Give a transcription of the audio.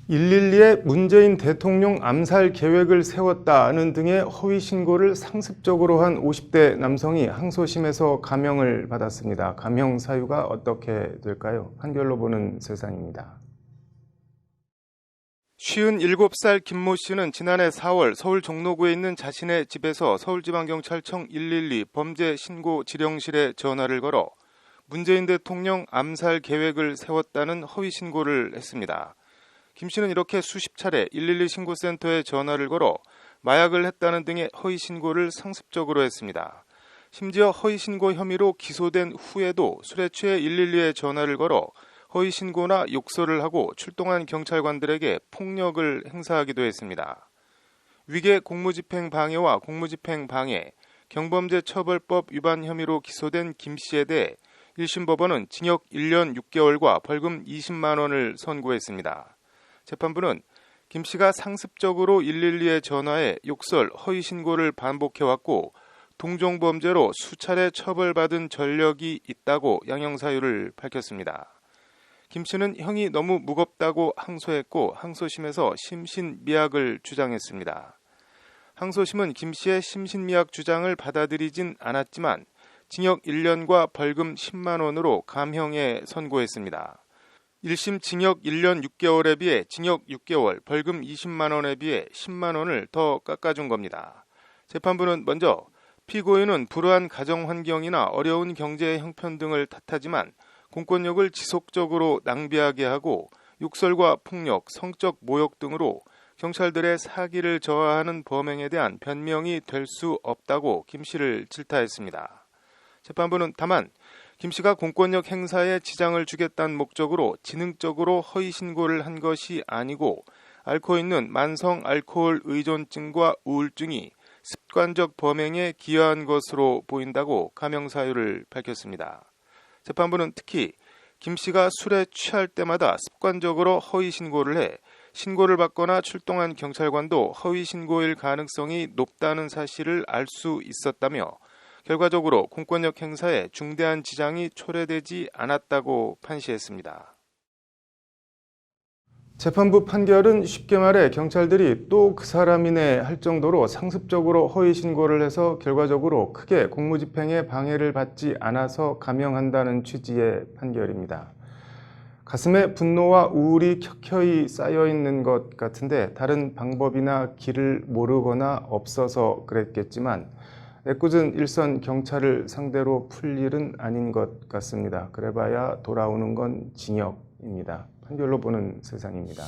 112에 문재인 대통령 암살 계획을 세웠다는 등의 허위 신고를 상습적으로 한 50대 남성이 항소심에서 감형을 받았습니다. 감형 사유가 어떻게 될까요? 한결로 보는 세상입니다. 57살 김모 씨는 지난해 4월 서울 종로구에 있는 자신의 집에서 서울지방경찰청 112 범죄신고 지령실에 전화를 걸어 문재인 대통령 암살 계획을 세웠다는 허위 신고를 했습니다. 김 씨는 이렇게 수십 차례 112 신고센터에 전화를 걸어 마약을 했다는 등의 허위 신고를 상습적으로 했습니다. 심지어 허위 신고 혐의로 기소된 후에도 술에 취해 112에 전화를 걸어 허위 신고나 욕설을 하고 출동한 경찰관들에게 폭력을 행사하기도 했습니다. 위계 공무집행 방해와 공무집행 방해, 경범죄처벌법 위반 혐의로 기소된 김 씨에 대해 1심 법원은 징역 1년 6개월과 벌금 20만 원을 선고했습니다. 재판부는 김 씨가 상습적으로 112에 전화해 욕설, 허위 신고를 반복해왔고 동종범죄로 수차례 처벌받은 전력이 있다고 양형사유를 밝혔습니다. 김 씨는 형이 너무 무겁다고 항소했고 항소심에서 심신미약을 주장했습니다. 항소심은 김 씨의 심신미약 주장을 받아들이진 않았지만 징역 1년과 벌금 10만 원으로 감형에 선고했습니다. 1심 징역 1년 6개월에 비해 징역 6개월, 벌금 20만 원에 비해 10만 원을 더 깎아준 겁니다. 재판부는 먼저 피고인은 불우한 가정 환경이나 어려운 경제 형편 등을 탓하지만 공권력을 지속적으로 낭비하게 하고 욕설과 폭력, 성적 모욕 등으로 경찰들의 사기를 저하하는 범행에 대한 변명이 될 수 없다고 김 씨를 질타했습니다. 재판부는 다만 김 씨가 공권력 행사에 지장을 주겠다는 목적으로 지능적으로 허위 신고를 한 것이 아니고 앓고 있는 만성 알코올 의존증과 우울증이 습관적 범행에 기여한 것으로 보인다고 감형 사유를 밝혔습니다. 재판부는 특히 김 씨가 술에 취할 때마다 습관적으로 허위 신고를 해 신고를 받거나 출동한 경찰관도 허위 신고일 가능성이 높다는 사실을 알 수 있었다며 결과적으로 공권력 행사에 중대한 지장이 초래되지 않았다고 판시했습니다. 재판부 판결은 쉽게 말해 경찰들이 또 그 사람이네 할 정도로 상습적으로 허위 신고를 해서 결과적으로 크게 공무집행에 방해를 받지 않아서 감형한다는 취지의 판결입니다. 가슴에 분노와 우울이 켜켜이 쌓여 있는 것 같은데 다른 방법이나 길을 모르거나 없어서 그랬겠지만 애꿎은 일선 경찰을 상대로 풀 일은 아닌 것 같습니다. 그래봐야 돌아오는 건 징역입니다. 판결로 보는 세상입니다.